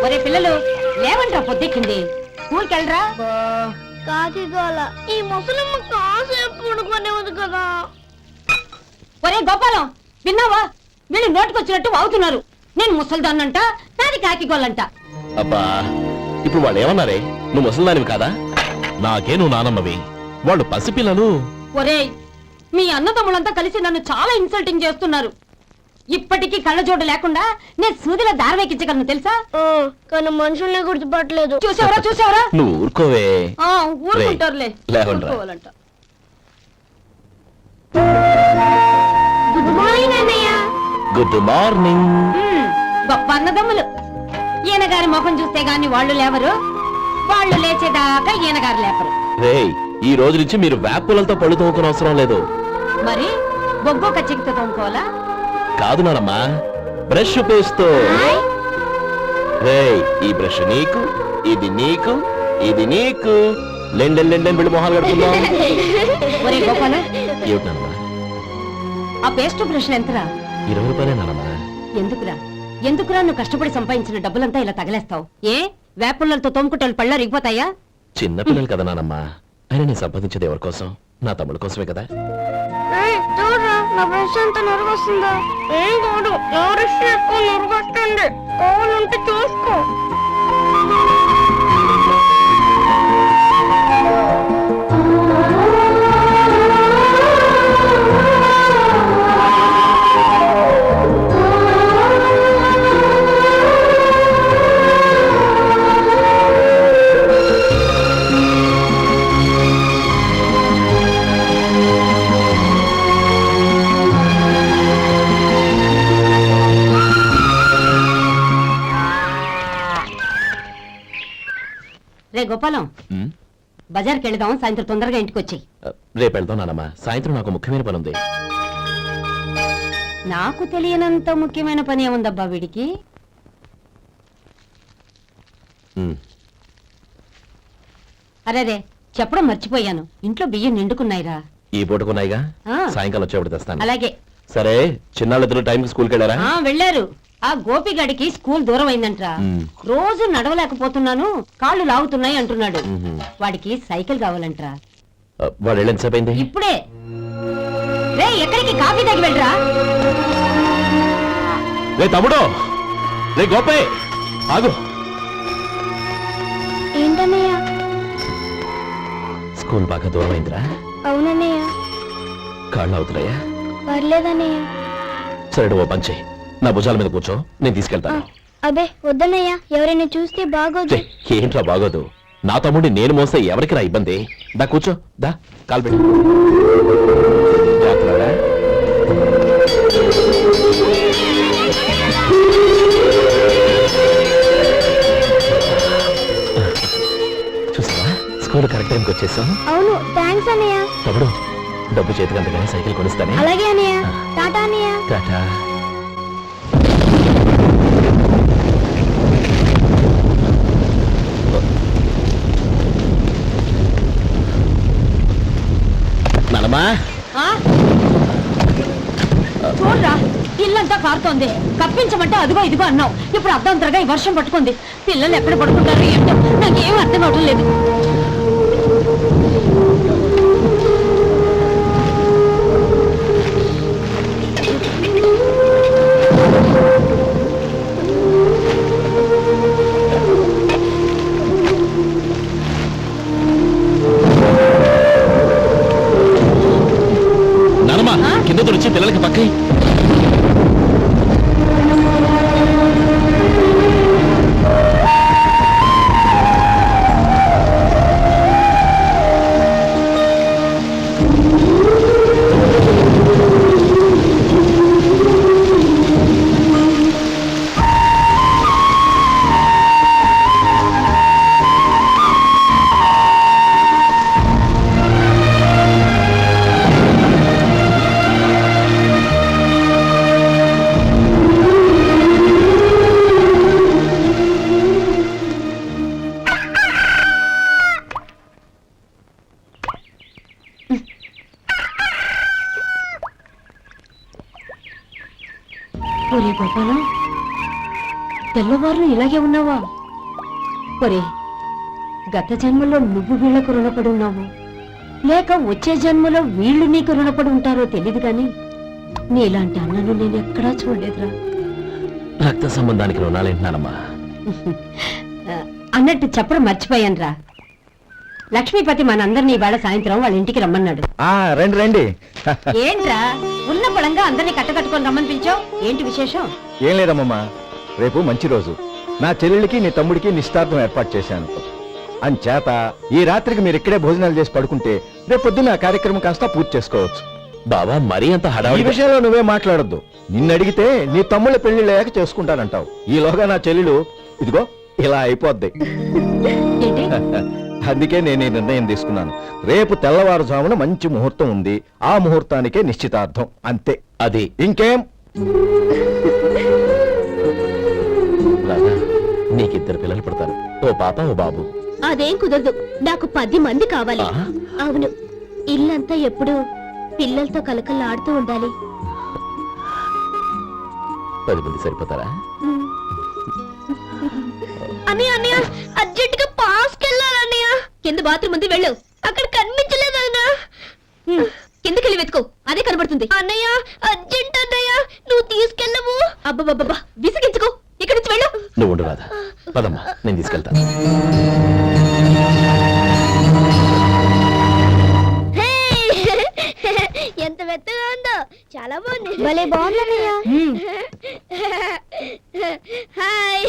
ఒరే పిల్లలు లేవంట్రా, పొద్దెక్కింది. స్కూల్కి వెళ్ళరా. కాకిగోల ఈ ముసలమ్మ కాసేపు పడుకునేది కదా. ఒరే గోపాలం, విన్నావా? వీళ్ళు నోటికొచ్చినట్టు అవుతున్నారు. నేను ముసల్దాన్నంట, నాది కాకిగోలంట. అబ్బా, ఇప్పుడు వాళ్ళు ఏమన్నారే? నువ్వు ముసలిదానివి కాదా? నాకే నువ్వు నానమ్మవి, వాళ్ళు పసిపిల్లలు. ఒరే, మీ అన్నదమ్ములంతా కలిసి నన్ను చాలా ఇన్సల్టింగ్ చేస్తున్నారు. ఇప్పటికీ కళ్ళజోడు లేకుండా నేను సూదిలో దారవేకించగలను తెలుసా? కానీ మనుషుల్ని గుర్తుపట్టలేదు. చూసావరా? నువ్వు ఊరుకోవే. ఊరుకుంటారులే. లేవండ్రా. గుడ్ మార్నింగ్ అన్నయ్య. Good morning. గొప్ప అన్నదమ్ములు. ఈయనగారి ముఖం చూస్తే గాని వాళ్ళు లేవరు, వాళ్ళు లేచేదాకా ఈయనగారు లేపరు. రేయ్, ఈ రోజు నుంచి మీరు వేపులతో పళ్ళు తోముకునే అవసరం లేదు. మరి బొగ్గో కచ్చికితో తోముకోవాలా? కాదు నానమ్మా, బ్రష్ పేస్తో. రేయ్, ఈ బ్రష్ నీకు, ఇది నీకు, ఇది నీకు. లెండెన్ వీళ్ళు మొహాలు కడుపుకుందాం. ఒరే గోపాల, ఏమిటి నానమ్మా? ఆ పేస్ట్ బ్రష్ ఎంతరా? 20 రూపాయలే నానమ్మా. ఎందుకురా నువ్వు కష్టపడి సంపాదించిన డబ్బులంతా ఇలా తగలేస్తావు? ఏ వేపుల్లలతో తోముకుంటే పళ్ళ రిగిపోతాయా? చిన్నపిల్లలు కదా నానమ్మా, అయినా నేను సంపాదించేది ఎవరి కోసం? నా తమ్ముడు కోసమే కదా. చూడరా, నా బ్రష్ అంత నొరగొస్తుందా? ఏం కాదు, నా బ్రష్ ఎక్కువ నొరగొస్తుంది. కావాలంటే చూసుకో. రే గోపాలం, బజార్కి వెళదాం. సాయంత్రం తొందరగా ఇంటికి వచ్చాయి. రేపు వెళ్దాం నానమ్మా. సాయంత్రం నాకు ముఖ్యమైన పని ఉంది. నాకు తెలియనంత ముఖ్యమైన పని ఏముందబ్బా వీడికి? అరే చెప్పడం మర్చిపోయాను, ఇంట్లో బియ్యం నిండుకున్నాయిరా. ఈ పూటకున్నాయిగా, సాయంకాలం వచ్చేప్పుడు తెస్తాను. అలాగే. సరే, చిన్నాళ్ళిద్దరు టైంకి స్కూల్కి వెళ్ళారా? వెళ్ళారు. ఆ గోపిగడికి స్కూల్ దూరం అయిందంట్రా. రోజు నడవలేకపోతున్నాను, కాళ్ళు లాగుతున్నాయి అంటున్నాడు. వాడికి సైకిల్ కావాలంట్రా. వాడు వెళ్ళేంతసేపు అయింది? ఇప్పుడే. రే, ఎక్కడికి? కాఫీ తాగి వెళ్ళరా. రే తమ్ముడు, రే గోపే, ఆగు. ఏంటన్నయ్య? స్కూల్ బాగా దూరం అయిందిరా. అవునన్నయ్య. కాళ్ళు అవుతున్నాయా? పర్లేదన్నయ్య. సరే, ఓ పంచే, నా భుజాల మీద కూర్చో, నేను తీసుకెళ్తాను. అబే వద్దన్నయ్య, ఎవరైనా చూస్తే బాగోదు. ఏంట్రా బాగోదు? నా తమ్ముడిని నేను మోస్తే ఎవరికి రా ఇబ్బంది? దా కూర్చో, దా కాలు పెట్టు. చూసావా, స్కూల్ కరెక్ట్ టైంకి వచ్చేసాం. అవును, థ్యాంక్స్ అన్నయ్య. తమ్ముడు, డబ్బు చేతికంతగానే సైకిల్ కొనిస్తానే. అలాగే అన్నయ్య. టాటా అన్నయ్య. టాటా. నానమ్మా, చూడరా, ఇల్లంతా కారుతోంది. కప్పించమంటే అదిగో ఇదిగో అన్నావు, ఇప్పుడు అర్ధంతరగా ఈ వర్షం పట్టుకుంది. పిల్లలు ఎక్కడ పడుకుంటారు ఏంటో నాకేం అర్థం అవటం లేదు. కింద తుడిచి పిల్లలకి పక్కై. తెల్లవారు ఇలాగే ఉన్నావా? ఒరే, గత జన్మలో నువ్వు వీళ్లకు రుణపడి ఉన్నావు, లేక వచ్చే జన్మలో వీళ్ళు నీకు రుణపడి ఉంటారో తెలీదు గాని నీలాంటి అన్నను నేను ఎక్కడా చూడలేదురా. రక్త సంబంధానికి రుణాలేంటున్నానమ్మా. అన్నట్టు చెప్పడం మర్చిపోయానురా. లక్ష్మీపతి మనందరినీ ఇవాళ సాయంత్రం వాళ్ళ ఇంటికి రమ్మన్నాడు. రండి రండి. ఏంట్రా ఉన్న బలంగా అందరినీ కట్టకట్టుకొని రమ్మని పిలిచావు? ఏంటి విశేషం? ఏం లేదమ్మమ్మా, రేపు మంచి రోజు. నా చెల్లెళ్ళకి నీ తమ్ముడికి నిశ్చితార్థం ఏర్పాటు చేశాను. అంచేత ఈ రాత్రికి మీరు ఇక్కడే భోజనాలు చేసి పడుకుంటే రేపు పొద్దున్న ఆ కార్యక్రమం కాస్త పూర్తి చేసుకోవచ్చు. బావా మరీ అంత ఈ హడావిడి విషయంలో నువ్వే మాట్లాడొద్దు. నిన్ను అడిగితే నీ తమ్ముళ్ళ పెళ్లి లేక చేసుకుంటానంటావు. ఈలోగా నా చెల్లెలు ఇదిగో ఇలా అయిపోద్ది. ఏంటి? అందుకే నేను ఈ నిర్ణయం తీసుకున్నాను. రేపు తెల్లవారుజామున మంచి ముహూర్తం ఉంది. ఆ ముహూర్తానికే నిశ్చితార్థం, అంతే. అది ఇంకేం? రాధా, నీకిద్దరు పిల్లలు పుడతారు, ఓ పాప ఓ బాబు. అదేం కుదరదు, నాకు 10 మంది కావాలి. ఆ? అవును, ఇల్లంతా ఎప్పుడు పిల్లలతో కలకల్లాడుతూ ఉండాలి. 10 మంది సరిపోతారా? అన్నయ్య అన్నయ్య, అర్జెంట్ గా పాస్కి వెళ్ళాలన్నయ్య. కింద బాత్రూమ్ ఉంది, వెళ్ళు. అక్కడ కనిపించలేదు అన్నా. కిందకెళ్ళి వెతుకో, అదే కనబడుతుంది. అన్నయ్య అర్జెంట్ అన్నయ్య, నువ్వు తీసుకెళ్ళవు. అబ్బబ్బబ్బా, విసిగించుకో, ఇక్కడి నుంచి వెళ్ళు. నువ్వు ఉండు రాధా, పదమ్మా నేను తీసుకెళ్తాను. ఎంత మెత్తగా ఉందో, చాలా బాగుంది. భలే బాగుందన్నయ్య. హాయ్.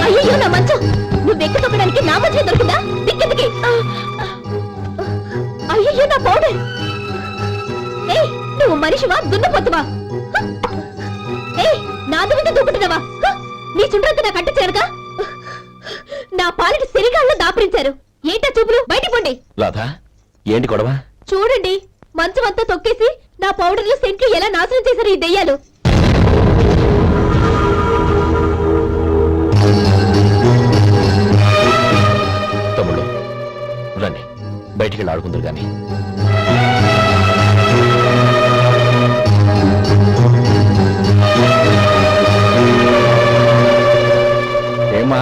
అయ్యో నా మంచం, నువ్వు వెక్కి తొక్కడానికి నా మంచం దొరికిందా? దిక్కెందుకి? అయ్యో నా పౌడర్. ఏయ్, నువ్వు మనిషివా దున్నపోతువా? ఏయ్, నా దుమ్మితో దుబ్బుతున్నావా? నీ చుండ్రంతా నా కట్ట చేరగా నా పాలిటి సిరిగాల్లో దాపరించారు. ఏంటా చూపులు? బయటికి పోండి. రాధా, ఏంటి గొడవ? చూడండి, మంచం అంతా తొక్కేసి నా పౌడర్లు సెంట్లు ఎలా నాశనం చేశారు ఈ దెయ్యాలు. తమ్ముళ్ళు రండి, బయటికి వెళ్ళి ఆడుకుందరు కానీ. ఏమా,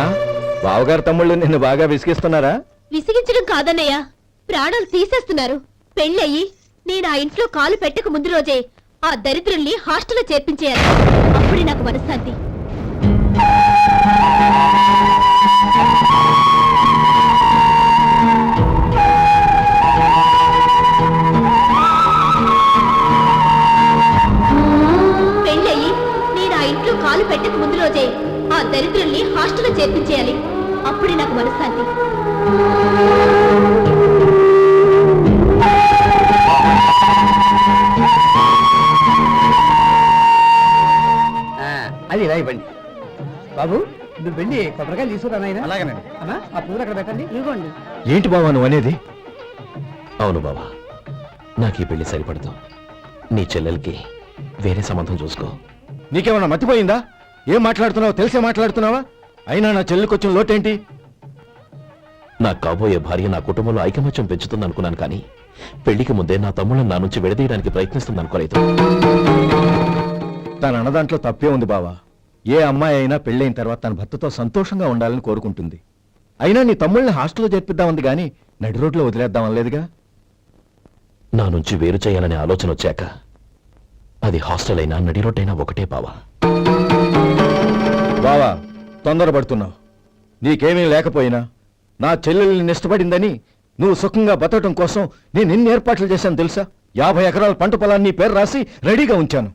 బావగారు తమ్ముళ్ళు నిన్ను బాగా విసిగిస్తున్నారా? విసిగించడం కాదన్నయ్య, ప్రాణాలు తీసేస్తున్నారు. పెళ్ళయి నేను ఆ ఇంట్లో కాలు పెట్టక ముందు రోజే ఆ దరిద్రుల్ని హాస్టల్లో చేర్పించేయాలి. అప్పుడే నాకు మనశ్శాంతి. పెళ్ళయి నేను ఆ ఇంట్లో కాలు పెట్టక ముందు రోజే ఆ దరిద్రుల్ని హాస్టల్లో చేర్పించేయాలి. అప్పుడే నాకు మనశ్శాంతి. అది ఇలా ఇవ్వండి బాబు. నువ్వు వెళ్ళి కొబ్బరికాయలు తీసుకురా నాయనా. అలాగేనండి. అమ్మా, ఆ పూలు అక్కడ పెట్టండి. ఇవ్వండి. ఏంటి బావా నువ్వు అనేది? అవును బావా, నాకు ఈ పెళ్లి సరిపడదు. నీ చెల్లెలకి వేరే సంబంధం చూసుకో. నీకేమన్నా మతిపోయిందా? ఏం మాట్లాడుతున్నావో తెలిసే మాట్లాడుతున్నావా? అయినా నా చెల్లికొచ్చిన లోటేంటి? నా కాబోయే భార్య నా కుటుంబంలో ఐకమత్యం పెంచుతుంది అనుకున్నాను, కానీ పెళ్లికి ముందే నా తమ్ముళ్ళని నా నుంచి విడదీయడానికి ప్రయత్నిస్తుంది అనుకోలేదు. తన అన్నదాంట్లో తప్పే ఉంది బావా. ఏ అమ్మాయి అయినా పెళ్ళైన తర్వాత తన భర్తతో సంతోషంగా ఉండాలని కోరుకుంటుంది. అయినా నీ తమ్ముళ్ళని హాస్టల్లో చేర్పిద్దామంది గాని నడి రోడ్లో వదిలేద్దామనలేదుగా. నా నుంచి వేరు చేయాలనే ఆలోచన వచ్చాక అది హాస్టల్ అయినా నడి రోడ్డైనా ఒకటే బావా. బావా, తొందరపడుతున్నావు. నీకేమీ లేకపోయినా నా చెల్లెల్ని ఇష్టపడిందని నువ్వు సుఖంగా బతకటం కోసం నేను ఎన్ని ఏర్పాట్లు చేశాను తెలుసా? 50 ఎకరాల పంట పొలాన్ని నీ పేరు రాసి రెడీగా ఉంచాను.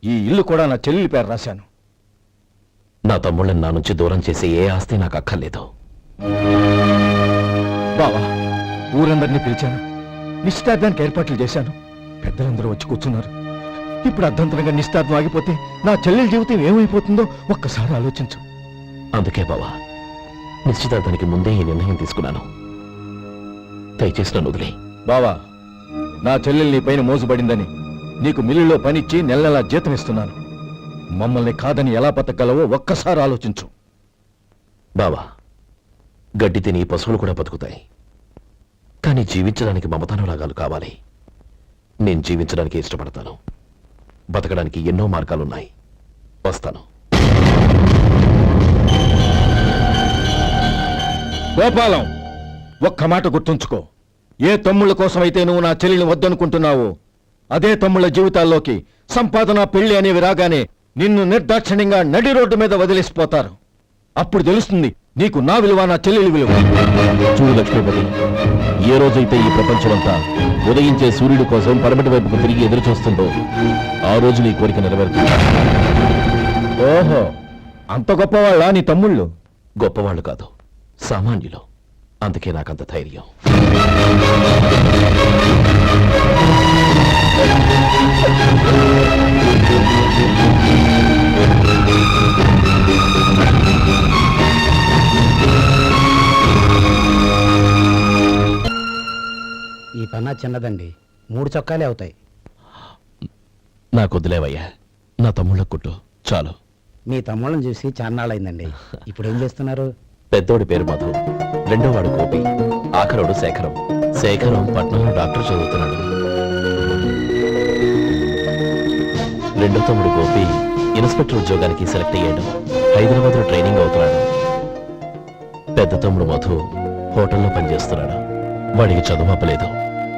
ఈ ఇల్లు కూడా నా చెల్లెలి పేరు రాశాను. నా తమ్ముళ్ళని నా నుంచి దూరం చేసే ఏ ఆస్తి నాకు అక్కర్లేదు. బావా, ఊరందరినీ పిలిచాను, నిశ్చితార్థానికి ఏర్పాట్లు చేశాను. పెద్దలందరూ వచ్చి కూర్చున్నారు. ఇప్పుడు అర్ధంతరంగా నిశ్చితార్థం ఆగిపోతే నా చెల్లెల జీవితం ఏమైపోతుందో ఒక్కసారి ఆలోచించు. అందుకే బావా, నిశ్చితార్థానికి ముందే ఈ నిర్ణయం తీసుకున్నాను. దయచేసి నన్ను వదిలే. బావా, నా చెల్లెలు నీ పైన మోసుబడిందని నీకు మిల్లులో పనిచ్చి నెల నెలా జీతం ఇస్తున్నాను. మమ్మల్ని కాదని ఎలా బతకగలవో ఒక్కసారి ఆలోచించు. బావా, గడ్డి తిని పశువులు కూడా బతుకుతాయి, కానీ జీవించడానికి మమతానురాగాలు కావాలి. నేను జీవించడానికి ఇష్టపడతాను. బతకడానికి ఎన్నో మార్గాలున్నాయి. వస్తాను. గోపాలం, ఒక్క మాట గుర్తుంచుకో. ఏ తమ్ముళ్ళ కోసమైతే నువ్వు నా చెల్లిని వద్దనుకుంటున్నావో అదే తమ్ముళ్ళ జీవితాల్లోకి సంపాదన, పెళ్లి అనేవి రాగానే నిన్ను నిర్దాక్షిణ్యంగా నడి రోడ్డు మీద వదిలేసిపోతారు. అప్పుడు తెలుస్తుంది నీకు నా విలువ, నా చెల్లెలి విలువ. చూడు లక్ష్మీపతి, ఏ రోజైతే ఈ ప్రపంచమంతా ఉదయించే సూర్యుడి కోసం పడమటి వైపుకు తిరిగి ఎదురు చూస్తుందో ఆ రోజు నీ కోరిక నెరవేరుతుంది. ఓహో, అంత గొప్పవాళ్ళ నీ తమ్ముళ్ళు? గొప్పవాళ్ళు కాదు, సామాన్యులు. అందుకే నాకంత ధైర్యం. ఈ పన్నా చిన్నదండి, 3 చొక్కాలే అవుతాయి. నాకు వదిలేవయ్యా, నా తమ్ముళ్ళ కుట్టు చాలు. మీ తమ్ముళ్ళని చూసి చాన్నాళ్ళైందండి. ఇప్పుడు ఏం చేస్తున్నారు? పెద్దోడి పేరు మధు, రెండోవాడు గోపి, ఆఖరోడు శేఖరం. శేఖరం పట్నంలో డాక్టర్ చదువుతున్నాడు. రెండో తమ్ముడు గోపి ఇన్స్పెక్టర్ ఉద్యోగానికి సెలెక్ట్ అయ్యాడు. హైదరాబాద్ లో ట్రైనింగ్ అవుతున్నాడు. పెద్ద తమ్ముడు మధు హోటల్లో పనిచేస్తున్నాడు. వాడికి చదువు అప్పలేదు,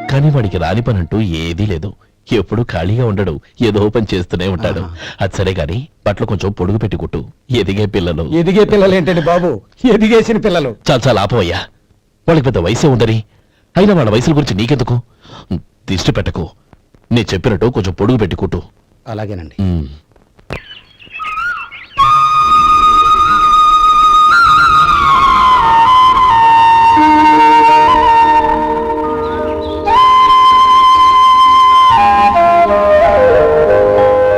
కానీ వాడికి రాని పని అంటూ ఏదీ లేదు. ఎప్పుడు ఖాళీగా ఉండడు, ఏదో పని చేస్తూనే ఉంటాడు. అది సరే గాని బట్టలు కొంచెం పొడుగు పెట్టి కుట్టు. ఎదిగే పిల్లలు. ఎదిగే పిల్లలు ఏంటండి బాబు, ఎదిగేసిన పిల్లలు. చాలా చాలా ఆపవయ్యా, వాళ్ళకి పెద్ద వయసే ఉందని. అయినా వాళ్ళ వయసుల గురించి నీకెందుకు? దిష్టి పెట్టకు. నేను చెప్పినట్టు కొంచెం పొడుగు పెట్టి కుట్టు. అలాగేనండి.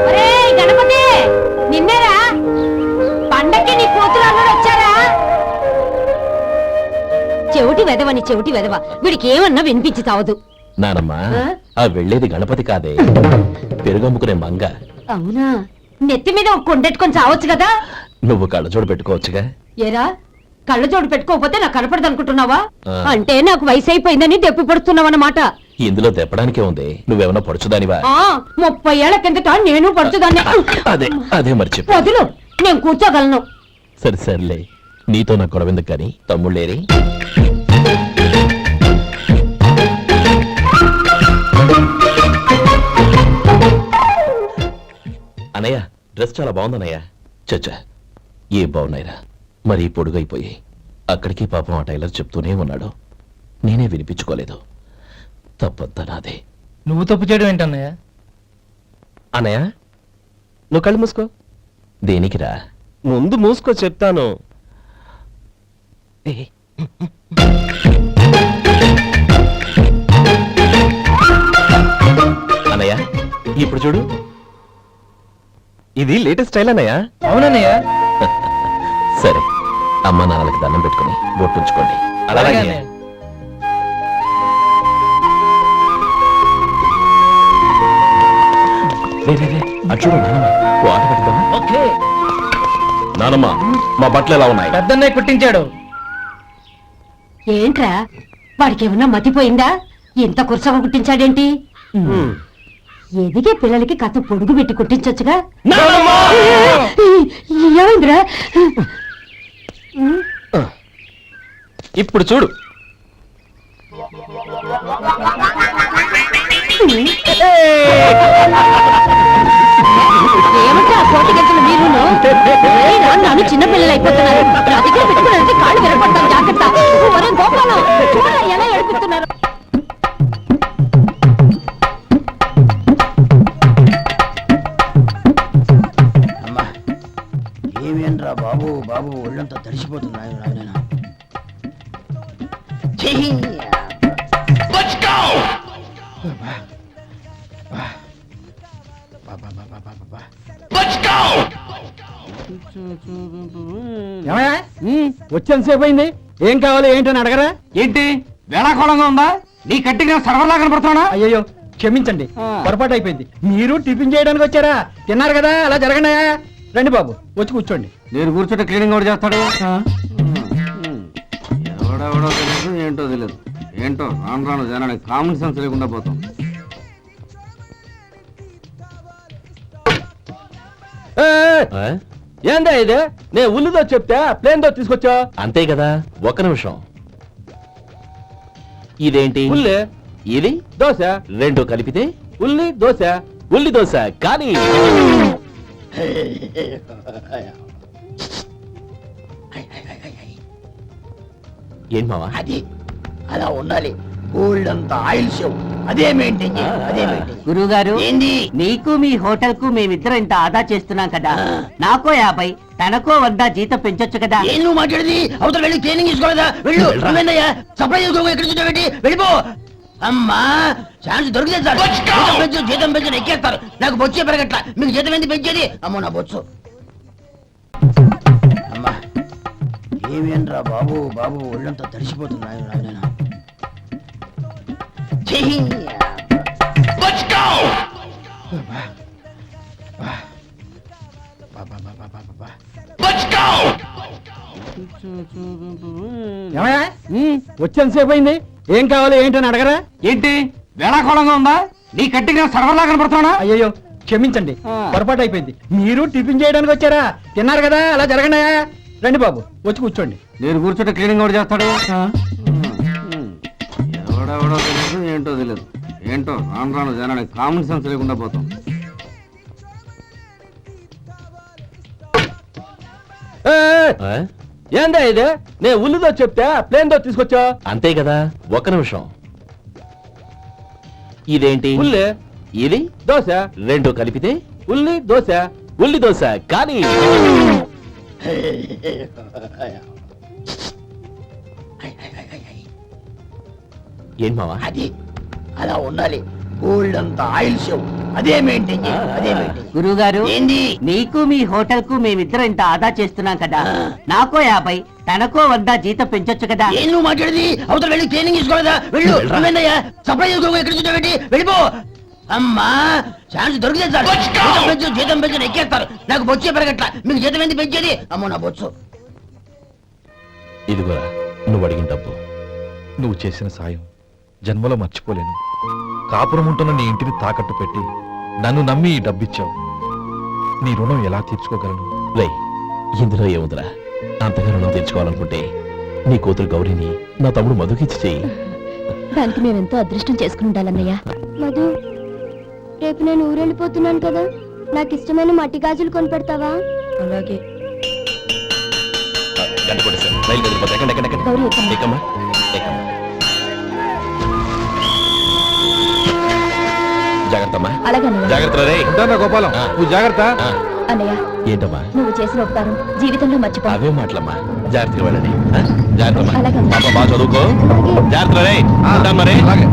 ఒరేయ్ గణపతి, నిన్నేరా? పండక్కి నీ కూతురు అల్లుడు వచ్చారా? చెవిటి వెదవని చెవిటి వెదవ, వీడికి ఏమన్నా వినిపించి తావదు. నానమ్మా, ఆ? ఆ వెళ్ళేది గణపతి కాదే, పెరుగమ్ముకునే మంగ. అవునా? నెత్తి మీద ఒక కొండెట్టుకొని చావచ్చు కదా. నువ్వు కళ్ళజోడు పెట్టుకోవచ్చుగా. ఏరా, కళ్ళజోడు పెట్టుకోకపోతే నాకు కనపడదు అనుకుంటున్నావా? ఆ. అంటే నాకు వయసు అయిపోయిందని దెప్పి పడుతున్నావన్నమాట. ఇందులో దెప్పడానికే ఉంది. నువ్వేమన్నా పడుచుదానివా? 30 ఏళ్ల కిందట నేను పడుతుందాన్ని. అదే అదే మరి చెప్పు. వదులు, నేను కూర్చోగలను. సరే సర్లే, నీతో నాకు గొడవెందుకు కానీ. తమ్ముళ్ళేరి? అనయ్య, డ్రెస్ చాలా బాగుందన్నయ్య. చచ్చా, ఏ బాగున్నాయిరా, మరీ పొడుగైపోయి. అక్కడికి పాపం ఆ టైలర్ చెప్తూనే ఉన్నాడు, నేనే వినిపించుకోలేదు. తప్పంతా నాదే. నువ్వు తప్పు చేయడం ఏంటన్నయ్య? అన్నయ్య, నువ్వు కళ్ళు మూసుకో. దేనికిరా? ముందు మూసుకో చెప్తాను. అన్నయ్య, ఇప్పుడు చూడు. ఇది లేటెస్ట్ స్టైల్ అన్నయ్య. అవునన్నయ్య. సరే, అమ్మ నాన్నలకి దండం పెట్టుకుని బొట్టుంచుకోండి. అలాగే అలాగే అన్నయ్య. అన్నయ్య. రే, రే, రే, అటు చూడు నానమ్మ, ఓ ఆట పెడతావా? ఓకే. నానమ్మ, మా బట్టలు ఎలా ఉన్నాయి? పెద్దన్నయ్య కుట్టించాడు. ఏంట్రా, వాడికి ఏమన్నా మతిపోయిందా? ఇంత కుర్చగా కుట్టించాడేంటి? ఎదిగే పిల్లలకి కథ పొడుగు పెట్టి కుట్టించొచ్చుగా. ఏమైందిరా? ఇప్పుడు చూడు. ఏమంటే ఆ కోటి గంటలు మీరును? ఏరా, నాను చిన్న పిల్లలు అయిపోతున్నారు. నా దగ్గర పెట్టుకున్నారంటే కాళ్ళు వినపడతాను, జాగ్రత్త. ఒరే గోపాలం, చూడరా ఎలా ఏడిపిస్తున్నారు. అమ్మా, ఏమేంట్రా బాబు, బాబు ఒళ్ళంతా తడిసిపోతుంది. ఆయన వచ్చేంతసేపు అయింది. ఏం కావాలి ఏంటని అడగరా? ఏంటి వేళాకోళంగా ఉందా? నీ కట్టిగా సర్వర్లా కనపడుతున్నా? అయ్యో క్షమించండి, పొరపాటు అయిపోయింది. మీరు టిఫిన్ చేయడానికి వచ్చారా? తిన్నారు కదా, అలా జరగండి. రండి బాబు, వచ్చి కూర్చోండి. నేను కూర్చుంటే క్లీనింగ్ కూడా చేస్తాడు. ఎవడెవడో తెలియదు, ఏంటో తెలియదు. ఏంటో రాను రాను జనానికి కామన్ సెన్స్ లేకుండా పోతాం. ఆ? ఏందా ఇది నేను ఉల్లిదో చెప్తే ప్లేన్ దో తీసుకొచ్చా అంతే కదా, ఒక్క నిమిషం. ఇదేంటి? ఉల్లి ఇది దోశ రెండు కలిపితే ఉల్లి దోశ ఉల్లి దోశ. కానీ ఏంటి మావా? అది అలా ఉండాలి. గోల్డ్ అంత ఆయిల్ షో అదే మెయింటైన్ చేయాలి. అదే మెయింటైన్. గురువుగారు ఏంది? నీకు మీ హోటల్ కు మేమిద్దరం ఇంత ఆదా చేస్తున్నాం కదా, నాకో 50 తనకో 100 జీతం పెంచొచ్చు కదా. ఏం నువ్వు మాట్లాడేది? అవతల వెళ్ళి ట్రైనింగ్ తీసుకోలేదా? వెళ్ళు. వెళ్ళరా. నువ్వేందయ్యా సప్లై చేసుకో, ఎక్కడ చూసావేంటి? వెళ్ళిపో. అమ్మా ఛాన్స్ దొరికితే సార్ జీతం పెంచు ఎక్కేస్తారు. నాకు బొచ్చే పెరగట్ల, మీకు జీతం ఎందుకు పెంచేది? అమ్మో నా బొచ్చు. అమ్మా ఏమేంట్రా బాబు, బాబు ఒళ్ళంతా తడిసిపోతుంది. నాయనా వచ్చేంత సేపు అయింది, ఏం కావాలి ఏంటని అడగరా? ఏంటి వేళాకోళంగా ఉందా? నీ కట్టిగా సర్వర్లా కనపడుతున్నా? అయ్యో క్షమించండి, పొరపాటు అయిపోయింది. మీరు టిఫిన్ చేయడానికి వచ్చారా? తిన్నారు కదా, అలా జరగండి. రండి బాబు, వచ్చి కూర్చోండి. నేను కూర్చుంటే క్లీనింగ్ కూడా చేస్తాడు. ఎవడెవడో తెలియదు, ఏంటో తెలియదు. ఏంటో రాను రాను జనానికి కామన్ సెన్స్ లేకుండా పోతాం. ఆ? ఏందా ఇది నేను ఉల్లిదో చెప్తే ప్లేన్ దో తీసుకొచ్చా? అంతే కదా, ఒక్క నిమిషం. ఇదేంటి? ఉల్లి ఇది దోశ రెండు కలిపితే ఉల్లి దోశ ఉల్లి దోశ. కానీ ఏంటి మావా? అది అలా ఉండాలి. గోల్డ్ అంత ఆయిల్ షో అదే మెయింటైన్ చేయాలి. అదే మెయింటైన్. గురువుగారు ఏంది? నీకు మీ హోటల్ కు మేమిద్దరం ఇంత ఆదా చేస్తున్నాం కదా, నాకో 50 తనకో 100 జీతం పెంచొచ్చు కదా. ఏం నువ్వు మాట్లాడేది? అవతల వెళ్ళి ట్రైనింగ్ తీసుకోలేదా? వెళ్ళు. నువ్వేందయ్యా సప్లై చేసుకో, ఎక్కడ చూసావేంటి? వెళ్ళిపో. అమ్మా ఛాన్స్ దొరికితే సార్ జీతం పెంచు ఎక్కేస్తారు. నాకు బొచ్చే పెరగట్ల, మీకు జీతం ఎందుకు పెంచేది? అమ్మో నా బొచ్చు. ఇదిగోరా నువ్వు అడిగిన డబ్బు. నువ్వు చేసిన సాయం జన్మలో మర్చిపోలేను. కాపురం ఉంటున్న నీ ఇంటిని తాకట్టు పెట్టి నన్ను నమ్మి ఈ డబ్బిచ్చావు. నీ రుణం ఎలా తీర్చుకోగలను? రేయ్, ఇందులో ఏముందిరా? అంతగా రుణం తీర్చుకోవాలనుకుంటే నీ కూతురు గౌరీని నా తమ్ముడు మధుకిచ్చి చెయ్యి. దానికి మేమెంతో అదృష్టం చేసుకుని ఉండాలన్నయ్య. మధు, రేపు నేను ఊరెళ్ళిపోతున్నాను కదా, నాకు ఇష్టమైన మట్టి గాజులు కొని పెడతావా? అలాగే. గంట కొట్టేశాను. రైలు కదిలిపోతుంది. ఎక్కండి, ఎక్కండి, ఎక్కండి. గౌరీ ఎక్కమ్మా. ఎక్కమ్మా, ఎక్కమ్మా. జాగ్రత్తమ్మా. అలాగన్నయ్య. జాగ్రత్త రే. ఉంటానా గోపాలం, ఆ. నువ్వు జాగ్రత్త. ఆ, అన్నయ్య, ఏంటమ్మా? నువ్వు చేసిన ఉపకారం జీవితంలో మర్చిపో. అవే మాటలమ్మా. జాగ్రత్తగా వెళ్ళండి. ఆ? జాగ్రత్తమ్మా. అలాగే. పాప బాగా చదువుకో. జాగ్రత్త రే. ఆ, ఉంటాను మరి. అలాగే.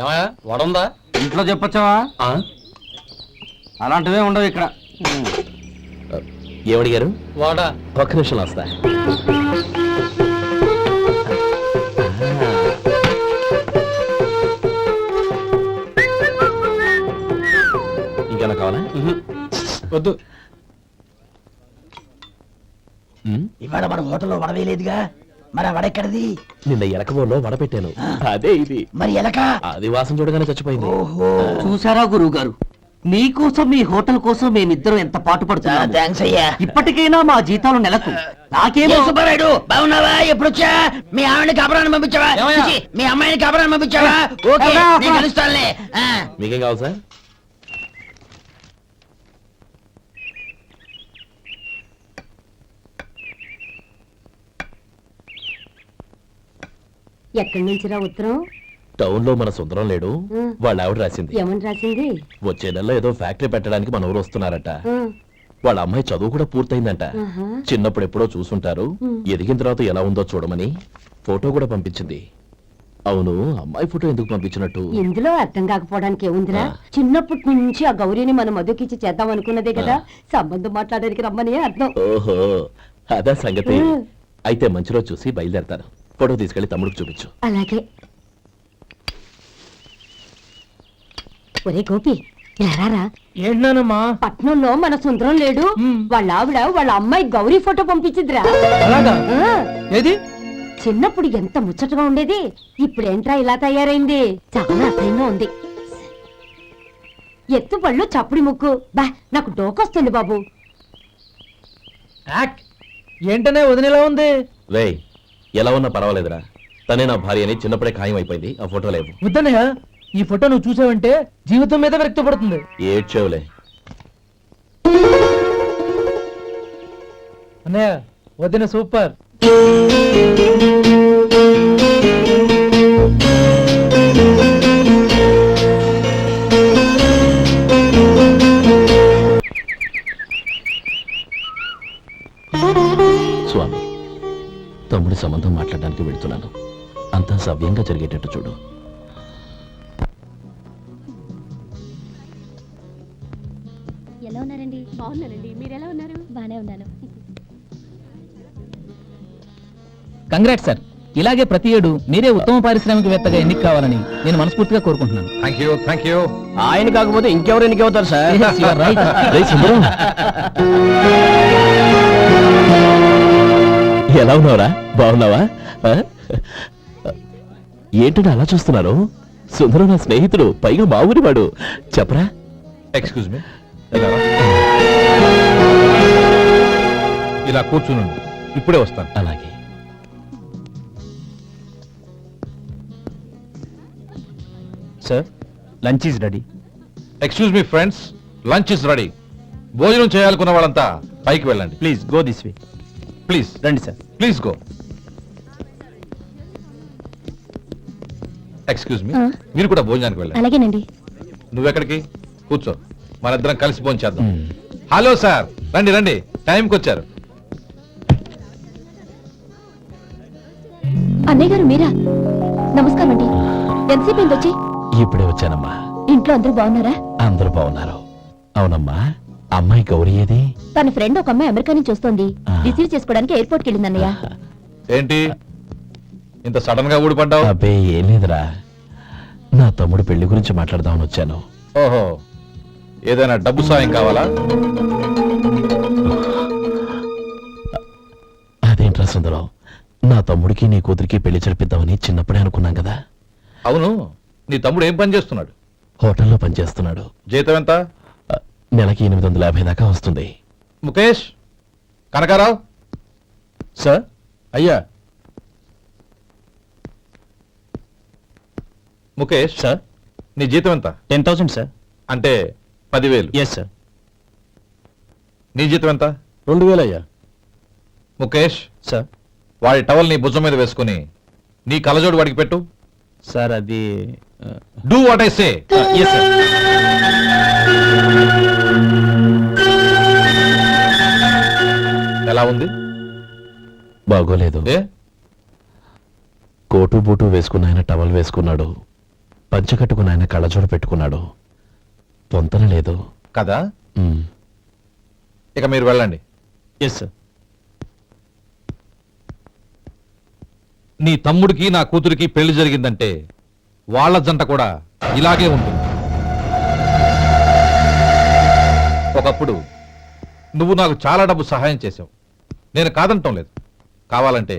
ఏమయ్యా, వడుందా? ఇంట్లో చెప్పొచ్చావా? ఆ? అలాంటివే ఉండవు ఇక్కడ. ఏమడిగారు? వాడా ఒక్క నిమిషం వస్తా. ఇంకేనా కావాలా? వద్దు. ఉమ్, ఇవాళ మన హోటల్లో వడవేయలేదుగా, మరి ఆ వడెక్కడిది? నిన్న ఎలకబోలో వడపెట్టాను. అదే ఇది. మరి ఎలక? అది వాసన చూడగానే చచ్చిపోయింది. ఓహో చూసారా గురువుగారు, మీకోసం మీ హోటల్ కోసం మేమిద్దరం ఎంత పాటు పడుతున్నాం. థ్యాంక్స్ అయ్యా. ఇప్పటికైనా మా జీతాలు నెలకు నాకేమో. ఏ సుబ్బారాయుడు, బాగున్నావా? ఎప్పుడొచ్చా? మీ ఆవిడని కాపురాన్ని పంపించావా? ఏమయ్యా? చిచి, మీ అమ్మాయిని కాపురాన్ని పంపించావా? ఓకే, అబ్బా, అబ్బా. నేను కలుస్తానులే. ఆ. మీకేం కావాలి సార్? ఎక్కడి నుంచిరా ఉత్తరం? టౌన్ లో మన సుందరం లేడు, ఆ. వాళ్ళ ఆవిడ రాసింది. ఏమని రాసింది? వచ్చే నెలలో ఏదో ఫ్యాక్టరీ పెట్టడానికి మన ఊరు వస్తున్నారట. ఆ, వాళ్ళ అమ్మాయి చదువు కూడా పూర్తయిందంట. ఆహా. చిన్నప్పుడు ఎప్పుడో చూసుంటారు. ఎదిగిన తర్వాత ఎలా ఉందో చూడమని ఫోటో కూడా పంపించింది. అవును, అమ్మాయి ఫోటో ఎందుకు పంపించినట్టు? ఇందులో అర్థం కాకపోవడానికి ఏముందిరా? చిన్నప్పటి నుంచి ఆ గౌరీని మనం మధుకిచ్చి చేద్దాం అనుకున్నదే కదా, సంబంధం మాట్లాడడానికి రమ్మని అర్థం. ఓహో, అదా సంగతి. అయితే మంచి రోజు చూసి బయలుదేరతాను. ఫోటో తీసుకెళ్లి తమ్ముడికి చూపించు. అలాగే. ఒరే గోపి, ఎరారా ఏంటన్నానమ్మా? పట్నంలో మన సుందరం లేడు, వాళ్ళ ఆవిడ వాళ్ళ అమ్మాయి గౌరీ ఫోటో పంపించిద్రా. అలాగా? ఆ, ఏది? చిన్నప్పుడు ఎంత ముచ్చటగా ఉండేది, ఇప్పుడేంట్రా ఇలా తయారైంది? చాలా అసహ్యంగా ఉంది. ఎత్తు పళ్ళు చప్పుడి ముక్కు, బా నాకు డోకొస్తుంది బాబు. యాక్ ఏంటనే వదినేలా ఉంది? రే, ఎలా ఉన్నా పర్వాలేదురా. తనే నా భార్య అని చిన్నప్పుడే ఖాయం అయిపోయింది. ఆ ఫోటో లేవు. వద్దన్నయ్య, ఈ ఫోటో నువ్వు చూసావంటే జీవితం మీద వ్యక్తపడుతుంది. ఏడ్చేవులే. అన్నయ్య, వదిన సూపర్. స్వామి, తమ్ముడి సంబంధం మాట్లాడడానికి వెళ్తున్నాను. అంతా సవ్యంగా జరిగేటట్టు చూడు. ఎలా ఉన్నారండి? బాగున్నానండి. మీరు ఎలా ఉన్నారు? బానే ఉన్నాను. Congrats sir. ఇలాగే ప్రతి ఏడు మీరే ఉత్తమ పారిశ్రామికవేత్తగా ఎన్నిక కావాలని నేను మనస్ఫూర్తిగా కోరుకుంటున్నాను. Thank you. ఆయన కాకపోతే ఇంకెవరు ఎన్నికవుతారు sir? Yes, you are right. రేయ్ సుందరం, ఎలా ఉన్నావురా? బాగున్నావా? ఆ? ఏంటని అలా చూస్తున్నారు? సుందరం నా స్నేహితుడు, పైగా మా ఊరి వాడు. చెప్పరా? ఎక్స్క్యూజ్ మీ, ఇలా కూర్చున్నాను, ఇప్పుడే వస్తాను. అలాగే. Sir, lunch is ready. Excuse me friends, lunch is ready. భోజనం చేయాలనుకున్న వాళ్ళంతా పైకి వెళ్ళండి. Please go this way. Please రండి sir. Please go. Excuse me, మీరు కూడా భోజనానికి వెళ్ళండి. అలాగేనండి. నువ్వెక్కడికి? కూర్చో, మనిద్దరం కలిసి భోజనం చేద్దాం. మ్. హలో సార్, రండి రండి, టైంకి వచ్చారు. అన్నయ్య గారు మీరా? నమస్కారం అండి. ఎంతసేపు అయింది వచ్చి? ఇప్పుడే వచ్చానమ్మా. ఇంట్లో అందరూ బాగున్నారా? అందరూ బాగున్నారు. అవునమ్మా, అమ్మాయి గౌరీ ఏది? తన ఫ్రెండ్ ఒక అమ్మాయి అమెరికా నుంచి వస్తోంది. ఆ. రిసీవ్ చేసుకోవడానికి ఎయిర్పోర్ట్కి వెళ్ళింది అన్నయ్య. ఏంటి ఇంత సడన్ గా ఊడిపడ్డావు? అబ్బే ఏం లేదురా, నా తమ్ముడు పెళ్లి గురించి మాట్లాడదామని వచ్చాను. ఓహో, ఏదైనా డబ్బు సాయం కావాలా? అదేంట్రా సుందరం, నా తమ్ముడికి నీ కూతురికి పెళ్లి జరిపిద్దామని చిన్నప్పుడే అనుకున్నాం కదా. అవును, నీ తమ్ముడు ఏం పని చేస్తున్నాడు? హోటల్లో పనిచేస్తున్నాడు. జీతం ఎంత? నెలకి 850 దాకా వస్తుంది. ముఖేష్, కనకారావు. సార్. అయ్యా ముఖేష్, సార్. నీ జీతం ఎంత? 10,000 సార్. అంటే 10,000. Yes sir. నీ జీతం ఎంత? 2,000 అయ్యా. ముఖేష్, సార్. వాడి టవల్ నీ భుజం మీద వేసుకుని నీ కలజోడు వాడికి పెట్టు. సార్ అది do what I say. Yes sir. ఎలా ఉంది? బాగోలేదు. ఏ? కోటు బూటు వేసుకున్న ఆయన టవల్ వేసుకున్నాడు, పంచె కట్టుకున్న ఆయన కళ్ళజోడు పెట్టుకున్నాడు. పొంతన లేదు కదా? ఉమ్. ఇక మీరు వెళ్ళండి. Yes sir. నీ తమ్ముడికి నా కూతురికి పెళ్లి జరిగిందంటే వాళ్ళ జంట కూడా ఇలాగే ఉంటుంది. ఒకప్పుడు నువ్వు నాకు చాలా డబ్బు సహాయం చేశావు, నేను కాదంటం లేదు. కావాలంటే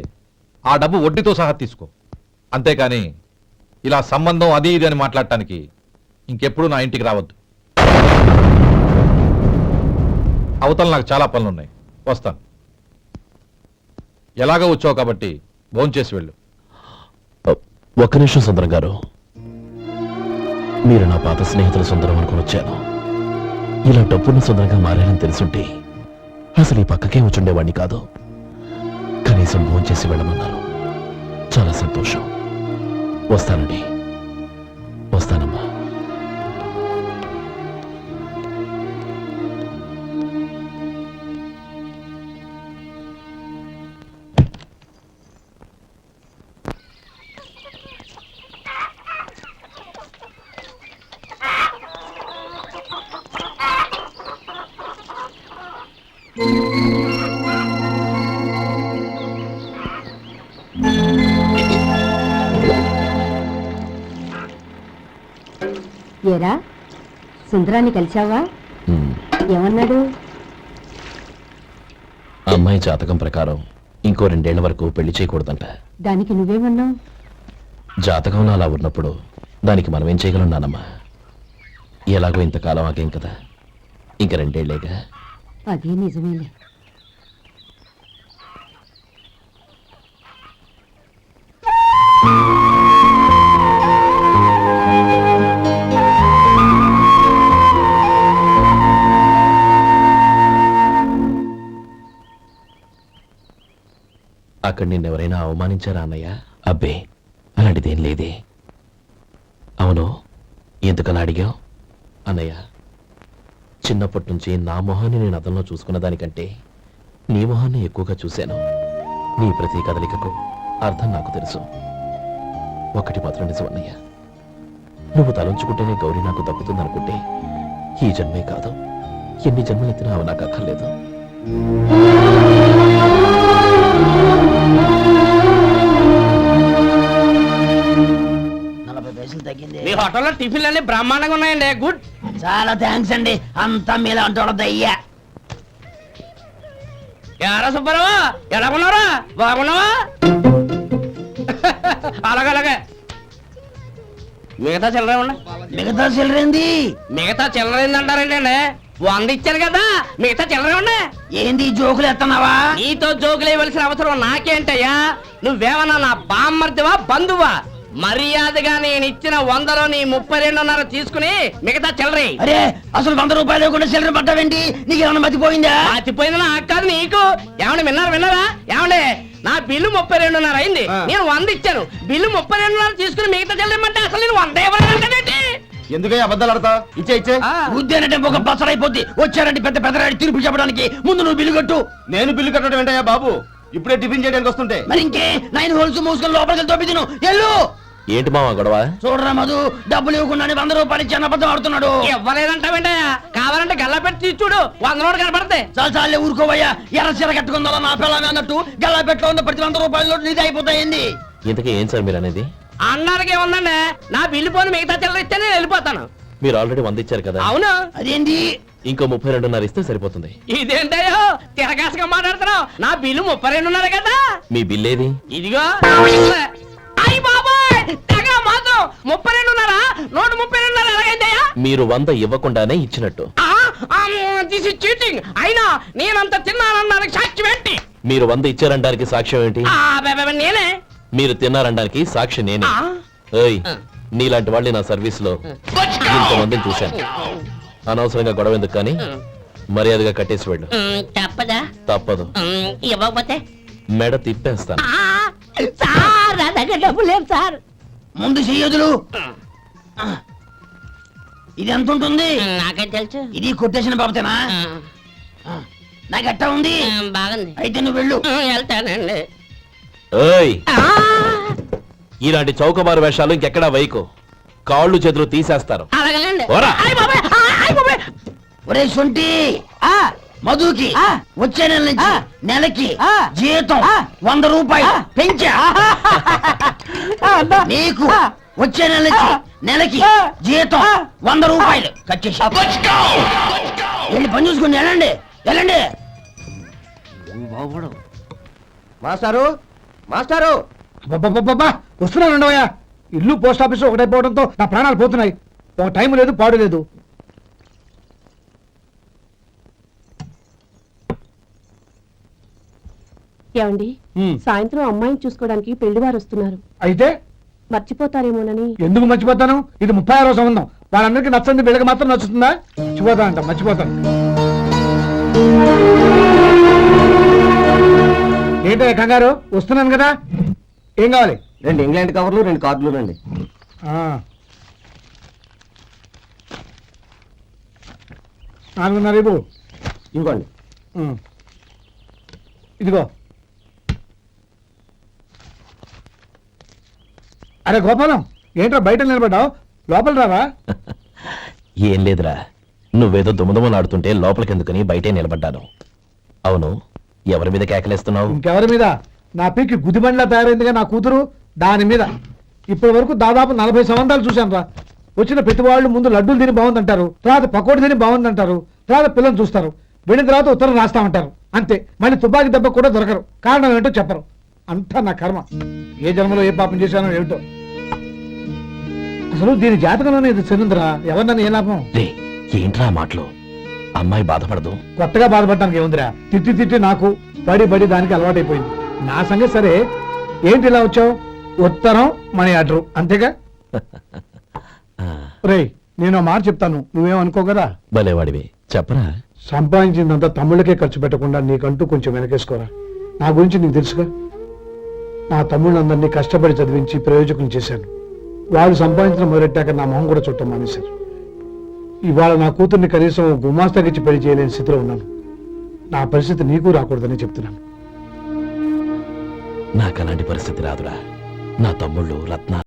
ఆ డబ్బు వడ్డీతో సహా తీసుకో. అంతేకాని ఇలా సంబంధం అది ఇది అని మాట్లాడటానికి ఇంకెప్పుడు నా ఇంటికి రావద్దు. అవతల నాకు చాలా పనులున్నాయి, వస్తాను. ఎలాగో వచ్చావు కాబట్టి భోంచేసి వెళ్ళు. ఒక్క నిమిషం సుందరం గారు, మీరు నా పాత స్నేహితుల సుందరం అనుకుని వచ్చాను. ఇలా డబ్బున్న సుందరంగా మారానని తెలుసుంటే అసలు ఈ పక్కకే వచ్చుండేవాడిని కాదు. కనీసం భోంచేసి వెళ్ళమన్నారు, చాలా సంతోషం. వస్తానండి. వస్తానమ్మా. ఏరా సుందరాన్ని కలిశావా? హ్మ్. ఏమన్నాడు? అమ్మాయి జాతకం ప్రకారం ఇంకో 2 ఏళ్ల వరకు పెళ్లి చేయకూడదంట. దానికి నువ్వేమన్నావు? జాతకంలో అలా ఉన్నప్పుడు దానికి మనం ఏం చేయగలం నానమ్మా? ఎలాగో ఇంతకాలం ఆగేం కదా, ఇంక 2 ఏళ్లేగా. అదే నిజమేలే. అక్కడ నిన్నెవరైనా అవమానించారా అన్నయ్య? అబ్బే, అలాంటిదేం లేదే. అవును, ఎందుకలా అడిగావు? అన్నయ్య, చిన్నప్పటి నుంచి నా మొహాన్ని నేను అద్దంలో చూసుకున్న దానికంటే నీ మొహాన్ని ఎక్కువగా చూశాను. నీ ప్రతి కదలికకు అర్థం నాకు తెలుసు. ఒకటి మాత్రం నిజం అన్నయ్య, నువ్వు తలంచుకుంటేనే గౌరీ నాకు దక్కుతుందనుకుంటే ఈ జన్మే కాదు, ఎన్ని జన్మలెత్తినా అవి నాకు అక్కర్లేదు. మీ హోటల్లో టిఫిన్లు అన్ని బ్రహ్మాండంగా ఉన్నాయండి. గుడ్, చాలా థ్యాంక్స్ అండి. అంతా మీలా అంటాడయ్యా. ఎరా సుబ్బారావు, ఎలా ఉన్నారా? బాగున్నావా? అలాగే మిగతా చిల్లర ఉన్నా. మిగతా చిల్లరేంది? మిగతా చిల్లరేంది అంటారండి అండి? 100 ఇచ్చాను కదా, మిగతా చిల్లరే ఉన్నా. ఏంది జోకులు ఎత్తన్నావా? నీతో జోకులు ఇవ్వాల్సిన అవసరం నాకేంటయ్యా? నువ్వేమన్నా నా బామ్మర్దివా, బంధువా? మర్యాదగా నేను ఇచ్చిన 100లో నీ 32.5 తీసుకుని మిగతా చిల్లరే. అరే, అసలు 100 రూపాయలు లేకుండా చిల్లర పడ్డావేంటి? నీకేమన్నా మతిపోయిందా? మతిపోయింది నాకు కాదు, నీకు. ఏమండి విన్నారా? ఏమండి, నా బిల్లు 32.5 అయింది. నేను 100 ఇచ్చాను. బిల్లు 32.5 తీసుకుని మిగతా చిల్లరమంటే అసలు నేను 100 ఇవ్వాలంటే ఎందుకయ్యా అబద్ధాలు ఆడతా? ఇచ్చే ఉద్యానంటే ఒక బసరైపోద్ది. వచ్చారంటే పెద్ద పెద్దరాడి తీర్పు చెప్పడానికి ముందు నువ్వు బిల్లు కట్టు. నేను బిల్లు కట్టడం ఏంటయ్యా బాబు? ఇప్పుడే టిఫిన్ చేయడానికి వస్తుంటే. మరి ఇంకే 9 హోల్స్ మూసుకొని లోపలికి తోపి తిను. ఎల్లు. ఏంటి మావా గొడవ? చూడరా మధు, డబ్బులు ఇవ్వకుండా 100 రూపాయలు ఇచ్చి అబద్ధం ఆడుతున్నాడు. ఇవ్వలేదంటావేంటయ్యా? కావాలంటే గల్లా పెట్టి తీసి చూడు, 100 నోటు కనపడతాయి. చాలే ఊరుకోవయ్యా. ఎర్ర చీర కట్టుకుందా నా పిల్లమే అన్నట్టు గల్లా పెట్టలో ఉన్న ప్రతి 100 రూపాయల నోటు నీది అయిపోతాయింది. ఇంతకీ ఏం సార్ మీరు అనేది? అన్నారకి ఏముందండి, నా బిల్లు పోను మిగతా చిల్లర ఇస్తే నేను వెళ్ళిపోతాను. మీరు ఆల్రెడీ 100 ఇచ్చారు కదా. అవును. అదేంటి? ఇంకో 32.5 ఇస్తే సరిపోతుంది. ఇదేంటయ్యో తిరగాసుగా మాట్లాడుతున్నావు? నా బిల్లు 32.5 కదా. మీ బిల్ ఏది? ఇదిగో. అయ్య బాబాయ్, తెగ మాత్రం 32.5 నోటు 32.5 ఎలాగైందయ్యా? మీరు 100 ఇవ్వకుండానే ఇచ్చినట్టు. This is cheating. అయినా నేనంత తిన్నానన్నానికి సాక్ష్యం ఏంటి? మీరు 100 ఇచ్చారనడానికి సాక్ష్యం ఏంటి? నేనే. మీరు తిన్నారనడానికి సాక్షి నేనే. ఏయ్, నీలాంటి వాళ్ళని నా సర్వీస్ లో ఇంతమందిని చూశాను. అనవసరంగా గొడవ ఎందుకు కానీ మర్యాదగా కట్టేసి వెళ్ళు. తప్పదా? తప్పదు. ఇవ్వకపోతే మెడ తిప్పేస్తాను. సార్, నా దగ్గర డబ్బు లేదు సార్. ముందు చెయ్యదులు. ఇది ఎంత ఉంటుంది? నాకే తెలుసు. ఇది కొట్టేసిన బాబతేనా? నాకు ఎట్టా ఉంది? బాగుంది. అయితే నువ్వు వెళ్ళు. వెళ్తానండి. ఏయ్, ఇలాంటి చౌకబారు వేషాలు ఇంకెక్కడా వైకు. కాళ్ళు చేతులు తీసేస్తారు. ఓరా. ఒరే సొంటి, మధుకి వచ్చే నెల నుంచి నెలకి జీతం 100 రూపాయలు పెంచా. నీకు వచ్చే నెల నుంచి నెలకి జీతం 100 రూపాయలు కట్ చేసి వెళ్ళి పని చూసుకుని వెళ్ళండి. మాస్టారు వస్తున్నాను ఉండవయ్యా. ఇల్లు పోస్ట్ ఆఫీస్ ఒకటైపోవడంతో నా ప్రాణాలు పోతున్నాయి. ఒక టైం లేదు, పాడు లేదు. ఏమండి, సాయంత్రం అమ్మాయిని చూసుకోవడానికి పెళ్లివారు వస్తున్నారు. అయితే మర్చిపోతారేమోనని. ఎందుకు మర్చిపోతాను? ఇది 36వ సంబంధం. వాళ్ళందరికీ నచ్చంది వీళ్ళకి మాత్రం నచ్చుతుందా? మర్చిపోతాను. ఏంటో కంగారు? వస్తున్నాను కదా. ఏం కావాలి? 2 ఇంగ్లాండ్ కవర్లు, 2 కార్డులు రండి. 4.5 ఇవ్వు. ఇవ్వండి. ఇదిగో. అరే గోపాలం, ఏంట్రా బయట నిలబడ్డావు? లోపల రావా? ఏం లేదురా, నువ్వేదో దుమదుమలాడుతుంటే లోపలికెందుకని బయటే నిలబడ్డాను. అవును, ఎవరి మీద కేకలేస్తున్నావు? ఇంకెవరి మీద? నా పీకి గుదిబండ్లా తయారైందిగా నా కూతురు, దాని మీద. ఇప్పటి వరకు దాదాపు 40 సంవత్సరాలు చూశాను రా. వచ్చిన ప్రతి వాళ్ళు ముందు లడ్డూలు తిని బాగుందంటారు, తర్వాత పకోడీ తిని బాగుందంటారు, తర్వాత పిల్లలు చూస్తారు, వెళ్ళిన తర్వాత ఉత్తరం రాస్తామంటారు, అంతే. మళ్ళీ తుపాకీ దెబ్బ కూడా దొరకరు. కారణం ఏంటో చెప్పరు. అంతా నా కర్మ. ఏ జన్మలో ఏ పాపం చేశానో ఏమిటో. అసలు దీని జాతకంలోనే ఇది చెందిందిరా. ఎవరినన్నా ఏ లాభం? రే, ఏంట్రా మాటలు? అమ్మాయి బాధపడదు. కొత్తగా బాధపడటానికి ఏముందిరా? తిట్టి తిట్టి నాకు బడి దానికి అలవాటైపోయింది. నా సంగతి సరే, ఏంటి ఇలా వచ్చావు? ఉత్తరం మనీ ఆర్డర్, అంతేగా? రేయ్, నేను మాట చెప్తాను, నువ్వేమనుకో కదా. భలేవాడివి, చెప్పరా. సంపాదించిందంతా తమ్ముళ్ళకే ఖర్చు పెట్టకుండా నీకంటూ కొంచెం వెనకేసుకోరా. నా గురించి నీకు తెలుసుగా. నా తమ్ముళ్ళందరినీ కష్టపడి చదివించి ప్రయోజకులు చేశాను. వాళ్ళు సంపాదించడం మొదలెట్టాక నా మొహం కూడా చుట్టం మానేశారు. ఇవాళ నా కూతుర్ని కనీసం గుమాస్తాకిచ్చి పెళ్లి చేయలేని స్థితిలో ఉన్నాను. నా పరిస్థితి నీకు రాకూడదని చెప్తున్నాను. నాకు అలాంటి పరిస్థితి రాదురా. నా తమ్ముళ్ళు రత్న